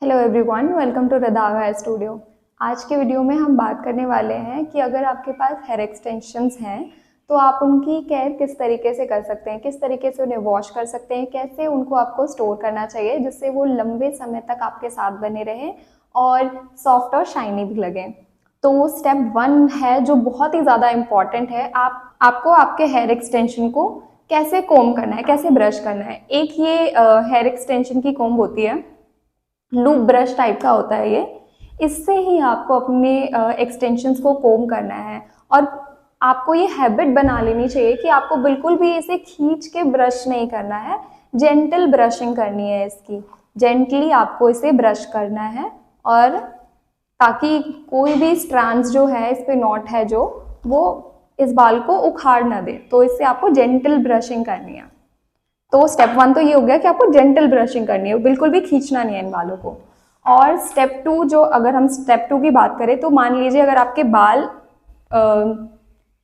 Hello everyone, welcome to रदाव hair studio. आज के वीडियो में हम बात करने वाले हैं कि अगर आपके पास हेयर एक्सटेंशंस हैं तो आप उनकी केयर किस तरीके से कर सकते हैं, किस तरीके से उन्हें वॉश कर सकते हैं, कैसे उनको आपको स्टोर करना चाहिए जिससे वो लंबे समय तक आपके साथ बने रहें और सॉफ्ट और शाइनी भी लगें। तो स्टेप 1 है जो बहुत ही ज़्यादा इम्पॉर्टेंट है। आपको आपके हेयर एक्सटेंशन को कैसे कोम करना है, कैसे ब्रश करना है। एक ये हेयर एक्सटेंशन की कोम्ब होती है, लूप ब्रश टाइप का होता है ये। इससे ही आपको अपने एक्सटेंशंस को कोम करना है और आपको ये हैबिट बना लेनी चाहिए कि आपको बिल्कुल भी इसे खींच के ब्रश नहीं करना है, जेंटल ब्रशिंग करनी है इसकी। जेंटली आपको इसे ब्रश करना है और ताकि कोई भी स्ट्रैंड्स जो है, इस पे नॉट है जो, वो इस बाल को उखाड़ ना दे। तो इससे आपको जेंटल ब्रशिंग करनी है। तो स्टेप 1 तो ये हो गया कि आपको जेंटल ब्रशिंग करनी है, बिल्कुल भी खींचना नहीं है इन बालों को। और स्टेप 2, जो अगर हम स्टेप 2 की बात करें तो मान लीजिए अगर आपके बाल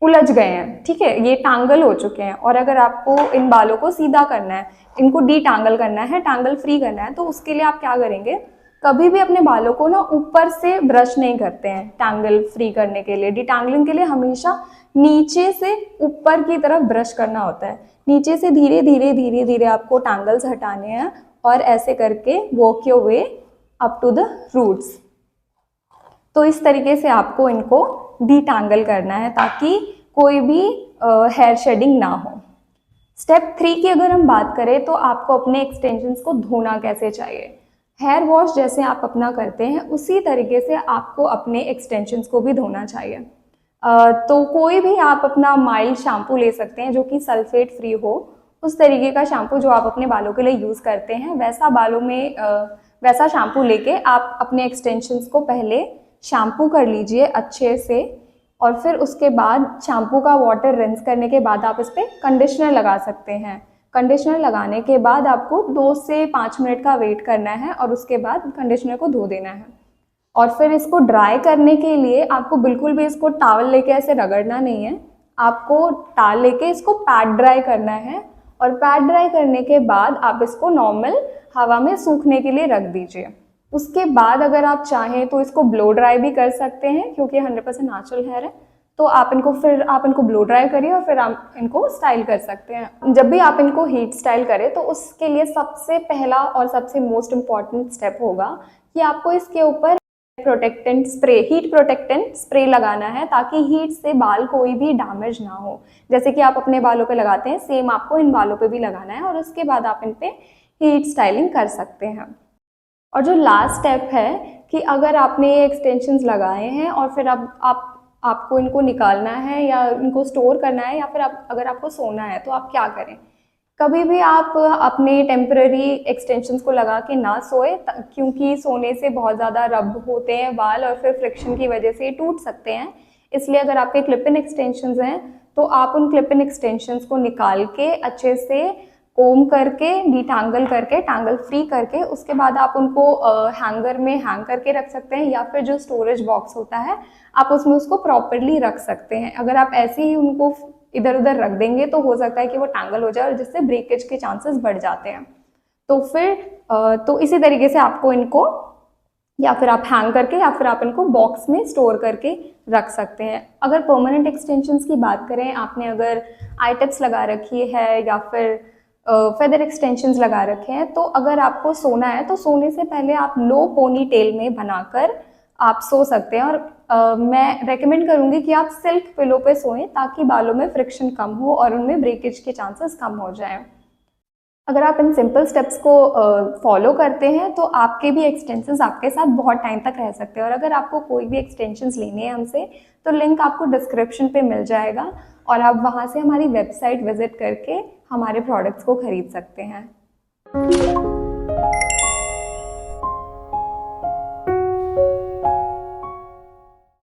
उलझ गए हैं, ठीक है, ये टांगल हो चुके हैं, और अगर आपको इन बालों को सीधा करना है, इनको डी टांगल करना है, टांगल फ्री करना है, तो उसके लिए आप क्या करेंगे, कभी भी अपने बालों को ना ऊपर से ब्रश नहीं करते हैं। टांगल फ्री करने के लिए, डिटांगलिंग के लिए हमेशा नीचे से ऊपर की तरफ ब्रश करना होता है। नीचे से धीरे धीरे धीरे धीरे आपको टांगल्स हटाने हैं और ऐसे करके walk your way up to the roots. तो इस तरीके से आपको इनको डिटैंगल करना है ताकि कोई भी हेयर शेडिंग ना हो। स्टेप 3 की अगर हम बात करें तो आपको अपने एक्सटेंशंस को धोना कैसे चाहिए। हेयर वॉश जैसे आप अपना करते हैं उसी तरीके से आपको अपने एक्सटेंशंस को भी धोना चाहिए। तो कोई भी आप अपना माइल्ड शैम्पू ले सकते हैं जो कि सल्फेट फ्री हो। उस तरीके का शैम्पू जो आप अपने बालों के लिए यूज़ करते हैं, वैसा बालों में वैसा शैम्पू लेके आप अपने एक्सटेंशंस को पहले शैम्पू कर लीजिए अच्छे से, और फिर उसके बाद शैम्पू का वाटर रिंस करने के बाद आप इस पर कंडीशनर लगा सकते हैं। कंडीशनर लगाने के बाद आपको 2 से 5 मिनट का वेट करना है और उसके बाद कंडीशनर को धो देना है। और फिर इसको ड्राई करने के लिए आपको बिल्कुल भी इसको टॉवल लेके ऐसे रगड़ना नहीं है, आपको टॉवल लेके इसको पैड ड्राई करना है। और पैड ड्राई करने के बाद आप इसको नॉर्मल हवा में सूखने के लिए रख दीजिए। उसके बाद अगर आप चाहें तो इसको ब्लो ड्राई भी कर सकते हैं, क्योंकि 100% नेचुरल हेयर है। तो आप इनको ब्लो ड्राई करिए और फिर आप इनको स्टाइल कर सकते हैं। जब भी आप इनको हीट स्टाइल करें तो उसके लिए सबसे पहला और सबसे मोस्ट इम्पॉर्टेंट स्टेप होगा कि आपको इसके ऊपर protectant spray, heat protectant spray लगाना है ताकि हीट से बाल कोई भी डैमेज ना हो। जैसे कि आप अपने बालों पे लगाते हैं, सेम आपको इन बालों पे भी लगाना है और उसके बाद आप इन पे हीट स्टाइलिंग कर सकते हैं। और जो लास्ट स्टेप है कि अगर आपने ये एक्सटेंशंस लगाए हैं और फिर अब आपको इनको निकालना है या इनको स्टोर करना है, या फिर अगर आपको सोना है तो आप क्या करें। कभी भी आप अपने टेम्पररी एक्सटेंशंस को लगा के ना सोए, क्योंकि सोने से बहुत ज़्यादा रब होते हैं बाल और फिर फ्रिक्शन की वजह से ये टूट सकते हैं। इसलिए अगर आपके क्लिप इन एक्सटेंशंस हैं तो आप उन क्लिप इन एक्सटेंशंस को निकाल के अच्छे से कोम करके, डिटैंगल करके, टैंगल फ्री करके, उसके बाद आप उनको हैंगर में हैंग करके रख सकते हैं, या फिर जो स्टोरेज बॉक्स होता है आप उसमें उसको प्रॉपरली रख सकते हैं। अगर आप ऐसे ही उनको इधर उधर रख देंगे तो हो सकता है कि वो टैंगल हो जाए और जिससे ब्रेकेज के चांसेस बढ़ जाते हैं। तो फिर तो इसी तरीके से आपको इनको या फिर आप हैंग करके या फिर आप इनको बॉक्स में स्टोर करके रख सकते हैं। अगर परमानेंट एक्सटेंशंस की बात करें, आपने अगर आई टिप्स लगा रखी है या फिर फेदर एक्सटेंशंस लगा रखे हैं, तो अगर आपको सोना है तो सोने से पहले आप लो पोनी टेल में बनाकर आप सो सकते हैं। और मैं रेकमेंड करूंगी कि आप सिल्क पिलो पे सोएं ताकि बालों में फ्रिक्शन कम हो और उनमें ब्रेकेज के चांसेस कम हो जाएं। अगर आप इन सिंपल स्टेप्स को फॉलो करते हैं तो आपके भी एक्सटेंशंस आपके साथ बहुत टाइम तक रह सकते हैं। और अगर आपको कोई भी एक्सटेंशंस लेने हैं हमसे तो लिंक आपको डिस्क्रिप्शन पे मिल जाएगा और आप वहाँ से हमारी वेबसाइट विजिट करके हमारे प्रोडक्ट्स को खरीद सकते हैं।